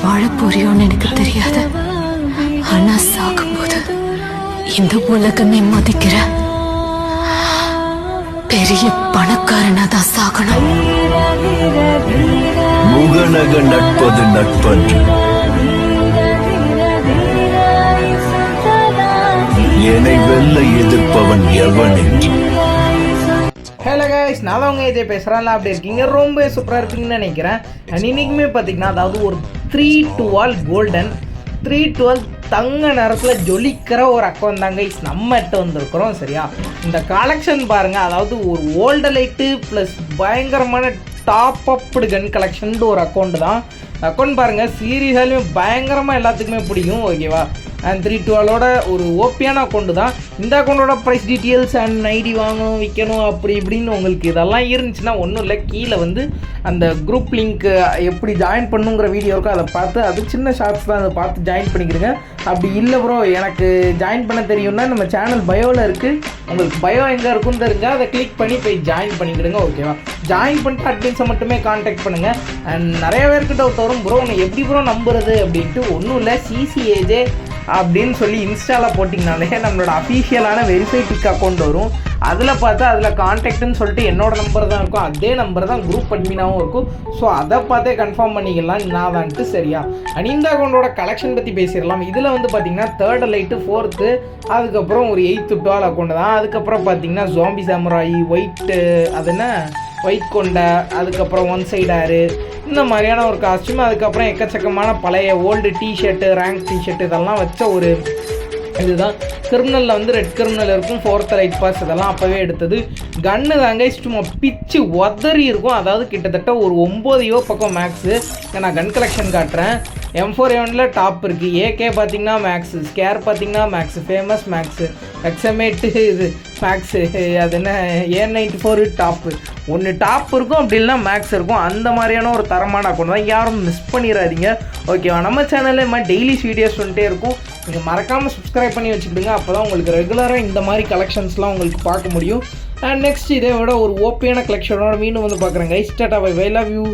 வாழ போறியோன்னு எனக்கு தெரியாது. ஆனா சாகும்போது இந்த உலகமே மதிக்கிற பெரிய பணக்காரனா தான் சாகணும். முகநக நட்பது நட்பன்று, என்னை வெல்ல எதிர்ப்பவன் எவன் என்று. ஹலோ கைஸ், நான் தான் உங்கள் இதே பேசுகிறேன். அப்படி இருக்கீங்க, ரொம்ப சூப்பராக இருக்கீங்கன்னு நினைக்கிறேன். அண்ட் இன்றைக்குமே பார்த்தீங்கன்னா, அதாவது ஒரு 312 கோல்டன் 312 தங்க நேரத்தில் ஜொலிக்கிற ஒரு அக்கௌண்ட் தாங்க கைஸ் நம்மகிட்ட வந்திருக்கிறோம். சரியா, இந்த கலெக்ஷன் பாருங்கள். அதாவது ஒரு ஓல்டு லைட்டு ப்ளஸ் பயங்கரமான டாப் அப்டு கன் கலெக்ஷன் ஒரு அக்கௌண்ட் தான். அக்கௌண்ட் பாருங்கள், சீரியஸாலுமே பயங்கரமாக எல்லாத்துக்குமே பிடிக்கும். ஓகேவா, அண்ட் 312ஓட ஒரு ஓபியான அக்கௌண்ட்டு தான். இந்த அக்கௌண்ட்டோட ப்ரைஸ் டீட்டெயில்ஸ் அண்ட் ஐடி வாங்கணும் விற்கணும் அப்படி இப்படின்னு உங்களுக்கு இதெல்லாம் இருந்துச்சுன்னா ஒன்றும் இல்லை, கீழே வந்து அந்த குரூப் லிங்க் எப்படி ஜாயின் பண்ணுங்கிற வீடியோ இருக்கும், அதை பார்த்து அது சின்ன ஷார்ட்ஸ் தான், அதை பார்த்து ஜாயின் பண்ணிக்கிறேங்க. அப்படி இல்லை ப்ரோ எனக்கு ஜாயின் பண்ண தெரியும்னா நம்ம சேனல் பயோவில் இருக்குது, உங்களுக்கு பயோ எங்கே இருக்குன்னு தெரிஞ்சால் அதை கிளிக் பண்ணி போய் ஜாயின் பண்ணிக்கிடுங்க. ஓகேவா, ஜாயின் பண்ணிட்டு அட்மின்ஸை மட்டுமே கான்டாக்ட் பண்ணுங்கள். அண்ட் நிறைய பேருக்கு டவுட் வரும், ப்ரோ உன்னை எப்படி ப்ரோ நம்புறது அப்படின்ட்டு. ஒன்றும் இல்லை, சிசிஏஜே அப்படின்னு சொல்லி இன்ஸ்டாவில் போட்டிங்கனாலே நம்மளோட அஃபீஷியலான வெரிஃபைட் அக்கௌண்ட் வரும். அதில் பார்த்தா அதில் கான்டாக்ட்னு சொல்லிட்டு என்னோடய நம்பர் தான் இருக்கும், அதே நம்பர் தான் குரூப் அட்மினாகவும் இருக்கும். ஸோ அதை பார்த்தே கன்ஃபார்ம் பண்ணிக்கலாம் நான் தான்ட்டு. சரியா, அண்ட் இந்த அக்கௌண்ட்டோட கலெக்ஷன் பற்றி பேசிடலாம். இதில் வந்து பார்த்திங்கன்னா 3rd லைட்டு 4th, அதுக்கப்புறம் ஒரு 8th 12 அக்கௌண்ட் தான். அதுக்கப்புறம் பார்த்திங்கன்னா ஜாம்பி சாமுராயி, ஒயிட்டு அது என்ன ஒயிட் கொண்டை, அதுக்கப்புறம் ஒன் சைடு ஆரு, இந்த மாதிரியான ஒரு காஸ்ட்யூம். அதுக்கப்புறம் எக்கச்சக்கமான பழைய ஓல்டு டிஷர்ட்டு, ரேங்க் டிஷர்ட் இதெல்லாம் வச்ச ஒரு இதுதான். கிரிமினலில் வந்து ரெட் கிரிமினல் இருக்கும், 4th லைட் பாஸ் இதெல்லாம் அப்போவே எடுத்தது. கன்று தாங்க சும்மா பிச்சு உதறி இருக்கும். அதாவது கிட்டத்தட்ட ஒரு 9 பக்கம் மேக்ஸு. நான் கன் கலெக்ஷன் காட்டுறேன். M4A1 டாப் இருக்குது, AK பார்த்திங்கன்னா மேக்ஸு, ஸ்கேர் பார்த்திங்கன்னா மேக்ஸு, ஃபேமஸ் மேக்ஸு, எக்ஸமேட்டு இது மேக்ஸு, அது என்ன A94 டாப்பு, ஒன்று டாப் இருக்கும் அப்படி இல்லைனா மேக்ஸ் இருக்கும். அந்த மாதிரியான ஒரு தரமான அக்கௌண்ட் தான், யாரும் மிஸ் பண்ணிடாதீங்க. ஓகேவா, நம்ம சேனலில் இந்த மாதிரி டெய்லிஸ் வீடியோஸ் வந்துட்டே இருக்கும். நீங்கள் மறக்காமல் சப்ஸ்கிரைப் பண்ணி வச்சுக்கிடுங்க, அப்போ தான் உங்களுக்கு ரெகுலராக இந்த மாதிரி கலெக்ஷன்ஸ்லாம் உங்களுக்கு பார்க்க முடியும். அண்ட் நெக்ஸ்ட் இதை விட ஒரு ஓபியான கலெக்ஷனோட மீண்டும் வந்து பார்க்குறேங்க. Tata bye bye, love you.